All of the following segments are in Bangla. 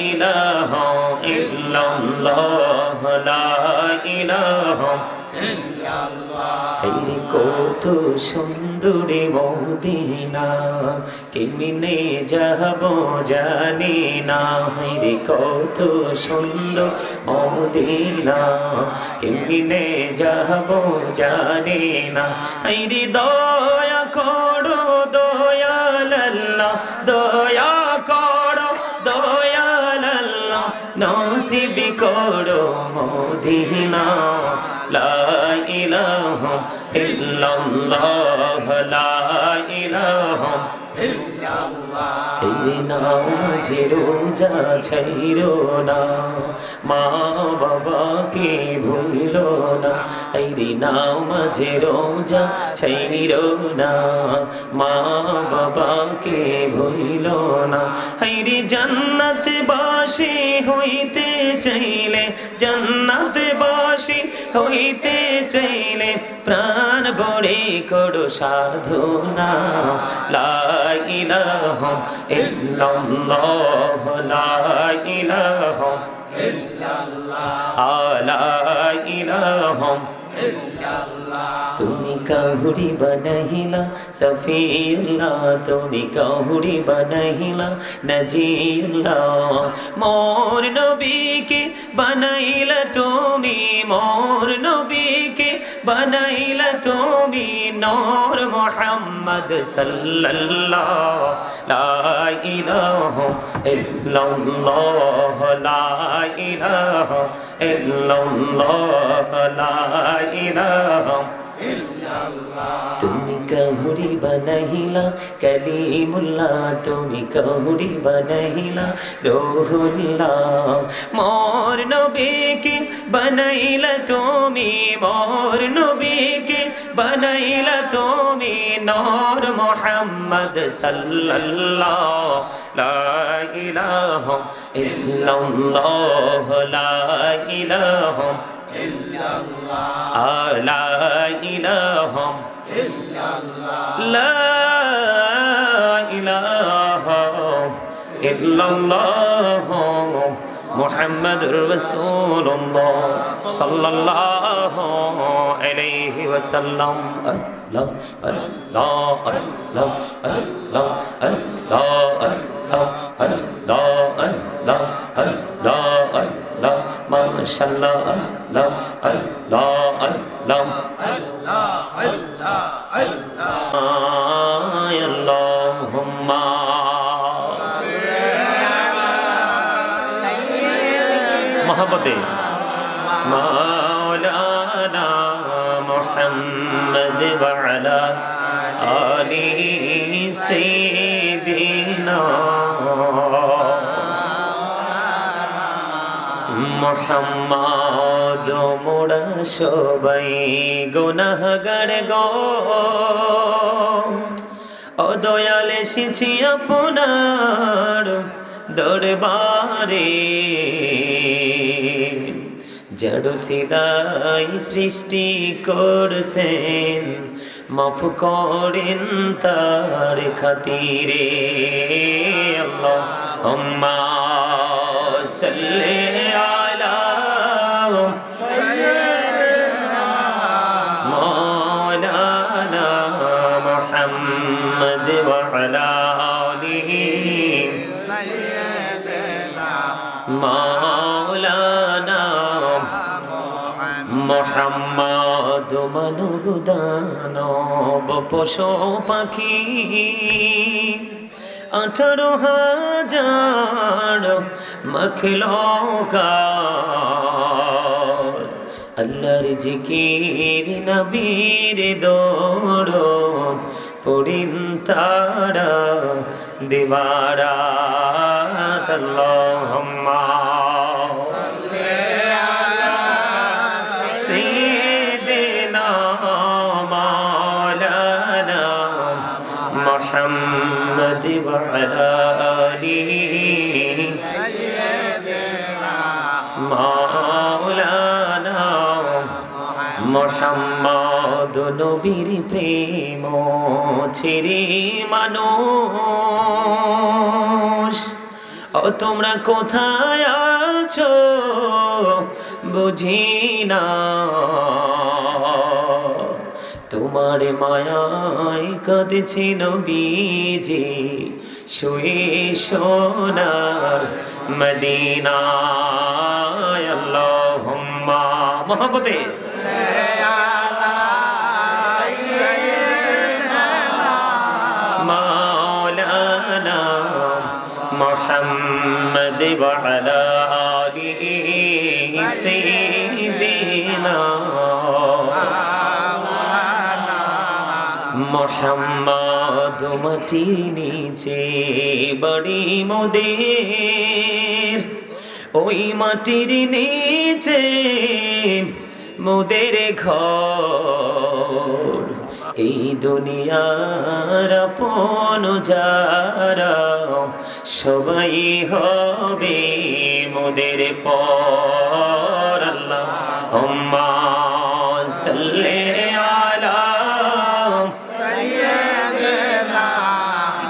ইলাহা ইল্লাল্লাহ লা ইলাহা হায়রে কত সুন্দরী মদিনা কেমনে যাব জানি না হায়রে কত সুন্দর মদিনা কেমনে যাব জানি না হায়রে দয়া করো দয়াল আল্লাহ দয়া করো দয়াল আল্লাহ নসিব করো মদিনা লা ইলাহা ইল্লাল্লাহ লা ইলাহা ইল্লাল্লাহ এই নামাজে রোজা ছাইরো না মা বাবাকে ভুলো না এই নামাজে রোজা ছাইরো না মা বাবাকে ভুলো না এই জান্নাত বাসী হইতে চাইলে জান্নাত বাসী হইতে চাইলে প্রাণ বড়ে করো সাধনা লা ইলাহা ইল্লাল্লাহ লা ইলাহা ইল্লাল্লাহ লা ইলাহা তুমি কাহুরি বানাইলা সফিউল্লাহ তুমি কাহুরি বানাইলা নজিউল্লাহ মোর নবীকে বানাইলা তুমি মোর নবীকে বানাইলা তুমি নূর মুহাম্মদ সাল্লাল্লাহ লা ইলাহা ইল্লাল্লাহ লা ইলাহা ইল্লাল্লাহ লা ইলাহা ইল্লাল্লাহ তুমি কাহুরি বানাইলা কালিমুল্লাহ তুমি কাহুরি বানাইলা রূহুল্লাহ মোর নবীকে বানাইলা তুমি মোর নবীকে বানাইলা তুমি নূর মুহাম্মদ সাল্লাল্লাহ লা ইলাহা ইল্লাল্লাহ লা ইলাহা ইল্লাল্লাহ লা ইলাহা ইল্লাল্লাহ লা ইলাহা ইল্লাল্লাহ মুহাম্মাদুর রাসূলুল্লাহ সাল্লাল্লাহু আলাইহি ওয়াসাল্লাম আল্লাহ আল্লাহ আল্লাহ আল্লাহ আল্লাহ আল্লাহ আল্লাহ আল্লাহ আল্লাহ মাশাআল্লাহ আল্লাহ আল্লাহ আল্লাহ আল্লাহ আল্লাহ আল্লাহুম্মা মোহাম্মতে মাওলানা মুহাম্মদ ওয়া আলা আলিহি সাইয়্যিদিনা মুহাম্মদ মোরা সবাই গুনাহগার গো ও দয়াল এসেছি আপনার দরবারে জড় সিদাই সৃষ্টি করছেন মাফ করেন তার খাতিরে আল্লাহুম্মা সাল্লি আলা সাইয়্যিদিনা মাওলানা মুহাম্মদ ওয়া আলা আলিহি সাইয়্যিদিনা মাওলানা মুহাম্মদ মানব দানব পশু পাখি 18,000 মখলুকাত আল্লাহর জিকির নবীর দরুদ পড়েন তারা দিবারাত আল্লাহুম্মা সাল্লি আলা সাইয়্যিদিনা মাওলানা মুহাম্মদ ওয়া আলা আলিহি সাইয়্যিদিনা মাওলানা মুহাম্মদ নবীর প্রেম ছেড়ে মানুষ ও তোমরা কোথায় আছো বুঝি না, তোমার মায়ায় কাঁদছে নবীজি শুয়ে সোনার মদিনায়। আল্লাহুম্মা মহব্বতে মাওলানা মুহাম্মদ ওয়া আলা আলিহি সাইয়্যিদিনা মুহাম্মদ। মাটির নিচে বাড়ি মোদের, ওই মাটির নিচে মোদের ঘর। এই দুনিয়ার আপন যারা সবাই হবে মোদের পর। আল্লাহুম্মা সাল্লি আলা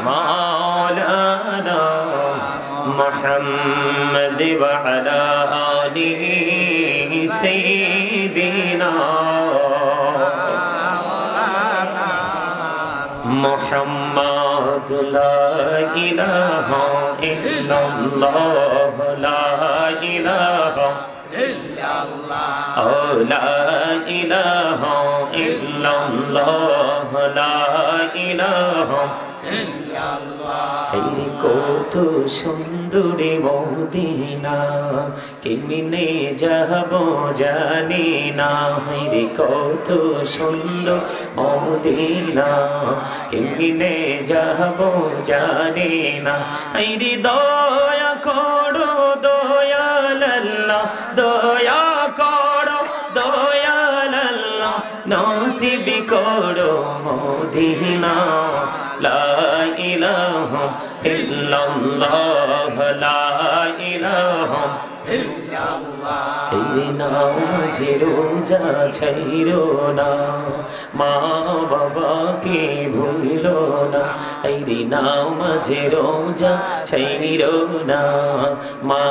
মাওলানা মুহাম্মদ ওয়া আলা আলিহি সাইয়্যিদিনা মুহাম্মদ। লা ইলাহা ইল্লাল্লাহ, লা ইলাহা ইল্লাল্লাহ, লা ইলাহা ইল্লাল্লাহ, লা ইলাহা ইল্লাল্লাহ। এই কত সুন্দর মদিনা, কেমনে যাব জানি না। রে কত সুন্দর মদিনা, কেমনে যাব জানি না। রে দয়া করো দয়াল আল্লাহ, দয়া করো দয়াল আল্লাহ, নসিব করো মদিনা। লা ইলাহা ইল্লাল্লাহ, লা ইলাহা ইল্লাল্লাহ। এই নামাজে রোজা ছাইরো না, মা বাবাকে ভুলো না। এই নামাজে রোজা ছাইরো না, মা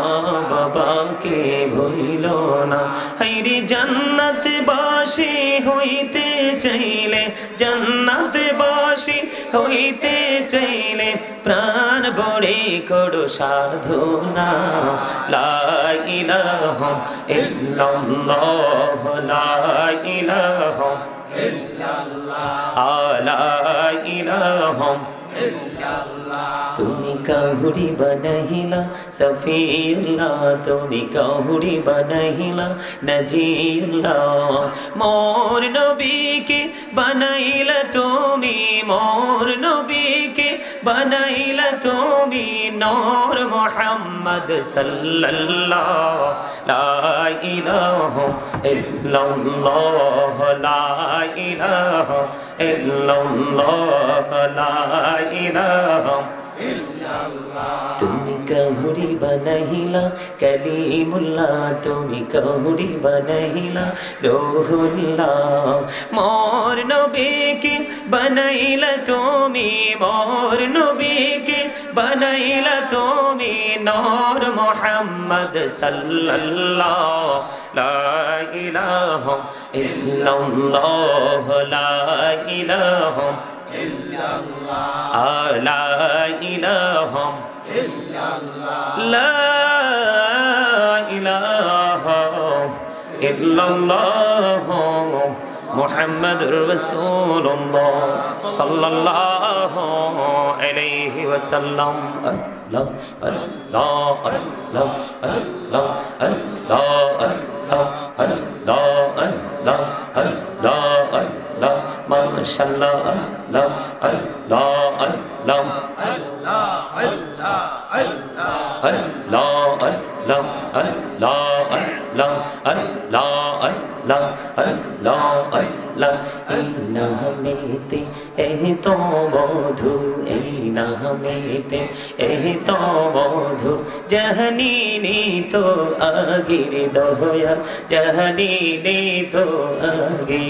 বাবাকে ভুলো না। এই জান্নাত বাসী হইতে চাইলে, জান্নাত বাসী হইতে চাইলে প্রাণ বড়ে করো সাধনা। লা ইলাহা ইল্লাল্লাহ, লা ইলাহা ইল্লাল্লাহ, লা ইলাহা ইল্লাল্লাহ। তুমি কাহুরি বানাইলা সফিউল্লাহ, তুমি কাহুরি বানাইলা নজিউল্লাহ। মোর নবীকে বানাইলা তুমি, মোর নবীকে বানাইলা তুমি নূর মুহাম্মদ সাল্লাল্লাহ। লা ইলাহা ইল্লাল্লাহ, লা ইলাহা ইল্লাল্লাহ, লা ইলাহা ইল্লাল্লাহ। তুমি কাহুরি বানাইলা কালিমুল্লাহ, তুমি কাহুরি বানাইলা রূহুল্লাহ। মোর নবীকে বানাইলা তুমি, মোর নবীকে বানাইলা তুমি নূর মুহাম্মদ সাল্লাল্লাহ। লা ইলাহা ইল্লাল্লাহ, লা ইলাহা ইল্লাল্লাহ, লা ইলাহা ইল্লাল্লাহ, লা ইলাহা ইল্লাল্লাহ মুহাম্মাদুর রাসূলুল্লাহ সাল্লাল্লাহু আলাইহি ওয়াসাল্লাম। আল্লাহ আল্লাহ আল্লাহ আল্লাহ আল্লাহ আল্লাহ আল্লাহ আল্লাহ আল্লাহ মাশাআল্লাহ। আল্লাহ আল্লাহ আল্লাহ আল্লাহ আল্লাহ আল্লাহ আল্লাহ আল্লাহ আল্লাহ আল্লাহ আল্লাহ আল্লাহ আল্লাহ। এই নামেতে এই তো মধু, এই নামেতে এই তো মধু, জাহানি তো আগের দয়া, জাহানি তো আগে।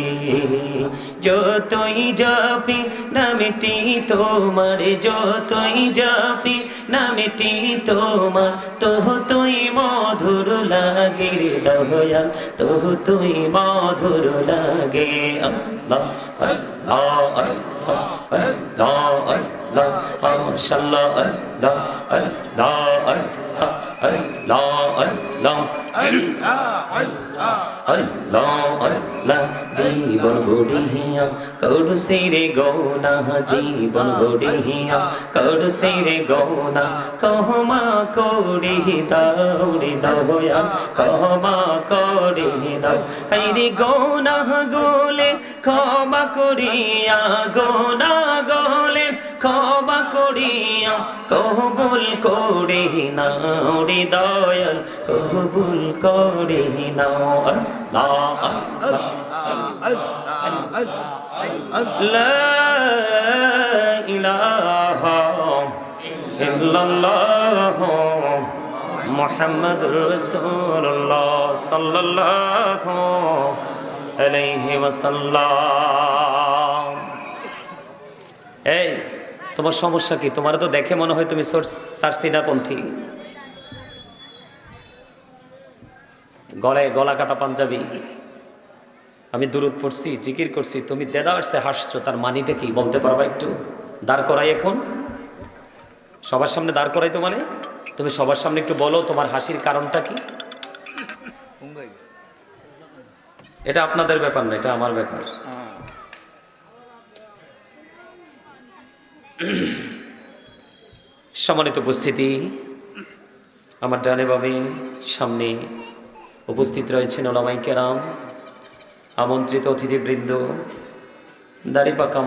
যতই জাপি নামটি তোমার, যতই জাপি নামটি তোমার তহু তুই মধুর লাগে রে দয়াল তহু তুই মধুর লাগে আল্লাহ আল্লাহ আল্লাহ আল্লাহ আল্লাহ মাশাআল্লাহ আল্লাহ আল্লাহ আল্লাহ আল্লাহ আল্লাহ আল্লাহ জীবন গড়িয়া কড়ু সেরে গৌনা জীবন গড়িয়া কড়ু সেরে গৌনা কহমা কড়ি দৌড়ি দয়া কহমা কড়ি দাও হাইরে গৌনা গোলে ক্ষমা করিয়া গৌনা গোলে ক্ষমা করিয়া কবুল করে নাও রে দয়াল কবুল করে নাও আল্লাহ লা ইলাহা ইল্লাল্লাহ মুহাম্মাদুর রাসূলুল্লাহ সাল্লাল্লাহু আলাইহি ওয়াসাল্লাম। এই তোমার সমস্যা কি? তোমার তো দেখে মনে হয় তুমি সার্সিনাপন্থী, গলায় গলা কাটা পাঞ্জাবি। আমি দুরূদ পড়ছি, জিকির করছি, তুমি দেদারসে হাসছো, তার মানিটা কি বলতে পারবা একটু? দাঁড় করাই, এখন সবার সামনে দাঁড় করাই তো, মানে তুমি সবার সামনে একটু বলো তোমার হাসির কারণটা কি? এটা আপনাদের ব্যাপার না, এটা আমার ব্যাপার। সম্মানিত উপস্থিতি, আমার ডানে বামে সামনে উপস্থিত রয়েছেন ওলামায়ে কেরাম, আমন্ত্রিত অতিথিবৃন্দ, দাড়ি পাকা